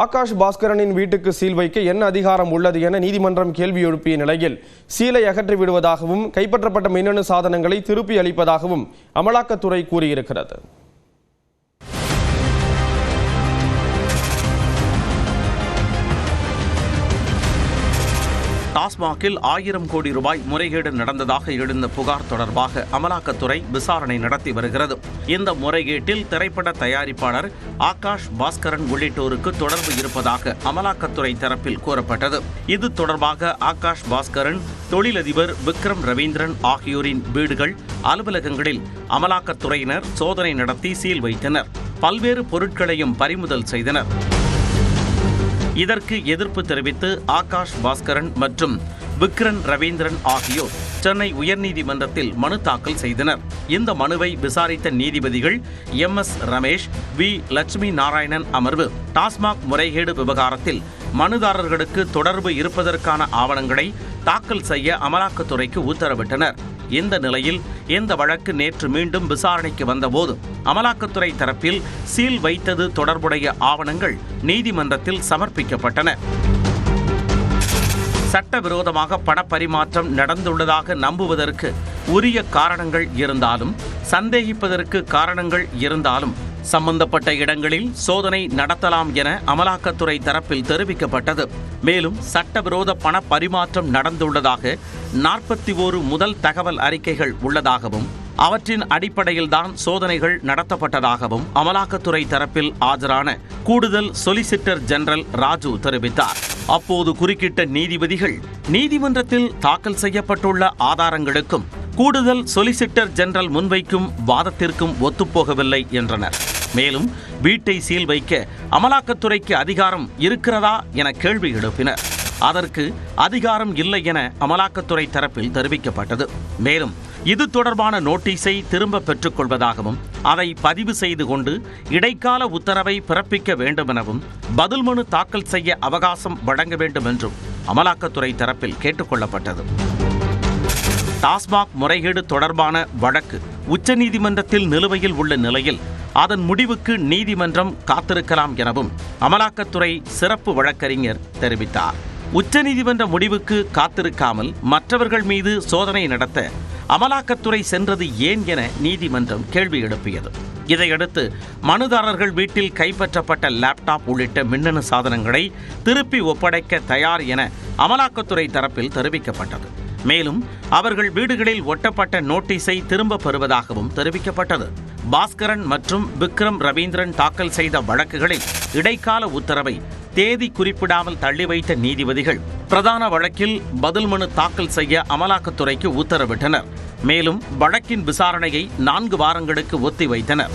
ஆகாஷ் பாஸ்கரனின் வீட்டுக்கு சீல் வைக்க என்ன அதிகாரம் உள்ளது என நீதிமன்றம் கேள்வி எழுப்பிய நிலையில் சீலை அகற்றி விடுவதாகவும் கைப்பற்றப்பட்ட மின்னணு சாதனங்களை திருப்பி அளிப்பதாகவும் அமலாக்கத்துறை கூறியிருக்கிறது. டாஸ்மாகில் 1000 கோடி ரூபாய் முறைகேடு நடந்ததாக எழுந்த புகார் தொடர்பாக அமலாக்கத்துறை விசாரணை நடத்தி வருகிறது. இந்த முறைகேட்டில் திரைப்பட தயாரிப்பாளர் ஆகாஷ் பாஸ்கரன் உள்ளிட்டோருக்கு தொடர்பு இருப்பதாக அமலாக்கத்துறை தரப்பில் கூறப்பட்டது. இது தொடர்பாக ஆகாஷ் பாஸ்கரன், தொழிலதிபர் விக்ரம் ரவீந்திரன் ஆகியோரின் வீடுகள், அலுவலகங்களில் அமலாக்கத்துறையினர் சோதனை நடத்தி சீல் வைத்தனர். பல்வேறு பொருட்களையும் பறிமுதல் செய்தனர். இதற்கு எதிர்ப்பு தெரிவித்து ஆகாஷ் பாஸ்கரன் மற்றும் விக்ரம் ரவீந்திரன் ஆகியோர் சென்னை உயர்நீதிமன்றத்தில் மனு தாக்கல் செய்தனர். இந்த மனுவை விசாரித்த நீதிபதிகள் MS ரமேஷ், V லட்சுமி நாராயணன் அமர்வு டாஸ்மாக் முறைகேடு விவகாரத்தில் மனுதாரர்களுக்கு தொடர்பு இருப்பதற்கான ஆவணங்களை தாக்கல் செய்ய அமலாக்கத்துறைக்கு உத்தரவிட்டனர். இந்த நிலையில் இந்த வழக்கு நேற்று மீண்டும் விசாரணைக்கு வந்தபோது அமலாக்கத்துறை தரப்பில் சீல் வைத்தது தொடர்புடைய ஆவணங்கள் நீதிமன்றத்தில் சமர்ப்பிக்கப்பட்டன. சட்டவிரோதமாக பணப்பரிமாற்றம் நடந்துள்ளதாக நம்புவதற்கு உரிய காரணங்கள் இருந்தாலும், சந்தேகிப்பதற்கு காரணங்கள் இருந்தாலும் சம்பந்தப்பட்ட இடங்களில் சோதனை நடத்தலாம் என அமலாக்கத்துறை தரப்பில் தெரிவிக்கப்பட்டது. மேலும் சட்டவிரோத பண பரிமாற்றம் நடந்துள்ளதாக 41 முதல் தகவல் அறிக்கைகள் உள்ளதாகவும், அவற்றின் அடிப்படையில்தான் சோதனைகள் நடத்தப்பட்டதாகவும் அமலாக்கத்துறை தரப்பில் ஆஜரான கூடுதல் சொலிசிட்டர் ஜெனரல் ராஜு தெரிவித்தார். அப்போது குறுக்கிட்ட நீதிபதிகள், நீதிமன்றத்தில் தாக்கல் செய்யப்பட்டுள்ள ஆதாரங்களுக்கும் கூடுதல் சொலிசிட்டர் ஜெனரல் முன்வைக்கும் வாதத்திற்கும் ஒத்துப்போகவில்லை என்றனர். மேலும் வீட்டை சீல் வைக்க அமலாக்கத்துறைக்கு அதிகாரம் இருக்கிறதா என கேள்வி எழுப்பினர். அதற்கு அதிகாரம் இல்லை என அமலாக்கத்துறை தரப்பில் தெரிவிக்கப்பட்டது. மேலும் இது தொடர்பான நோட்டீஸை திரும்ப பெற்றுக் கொள்வதாகவும், அதை பதிவு செய்து கொண்டு இடைக்கால உத்தரவை பிறப்பிக்க வேண்டும் எனவும், பதில் மனு தாக்கல் செய்ய அவகாசம் வழங்க வேண்டும் என்றும் அமலாக்கத்துறை தரப்பில் கேட்டுக்கொள்ளப்பட்டது. டாஸ்மாக் முறைகேடு தொடர்பான வழக்கு உச்சநீதிமன்றத்தில் நிலுவையில் உள்ள நிலையில் அதன் முடிவுக்கு நீதிமன்றம் காத்திருக்கலாம் எனவும் அமலாக்கத்துறை சிறப்பு வழக்கறிஞர் தெரிவித்தார். உச்சநீதிமன்ற முடிவுக்கு காத்திருக்காமல் மற்றவர்கள் மீது சோதனை நடத்த அமலாக்கத்துறை சென்றது ஏன் என நீதிமன்றம் கேள்வி எழுப்பியது. இதையடுத்து மனுதாரர்கள் வீட்டில் கைப்பற்றப்பட்ட லேப்டாப் உள்ளிட்ட மின்னணு சாதனங்களை திருப்பி ஒப்படைக்க தயார் என அமலாக்கத்துறை தரப்பில் தெரிவிக்கப்பட்டது. மேலும் அவர்கள் வீடுகளில் ஒட்டப்பட்ட நோட்டீஸை திரும்ப பெறுவதாகவும் தெரிவிக்கப்பட்டது. பாஸ்கரன் மற்றும் விக்ரம் ரவீந்திரன் தாக்கல் செய்த வழக்குகளில் இடைக்கால உத்தரவை தேதி குறிப்பிடாமல் தள்ளி வைத்த நீதிபதிகள் பிரதான வழக்கில் பதில் மனு தாக்கல் செய்ய அமலாக்கத்துறைக்கு உத்தரவிட்டனர். மேலும் வழக்கின் விசாரணையை 4 வாரங்களுக்கு ஒத்திவைத்தனர்.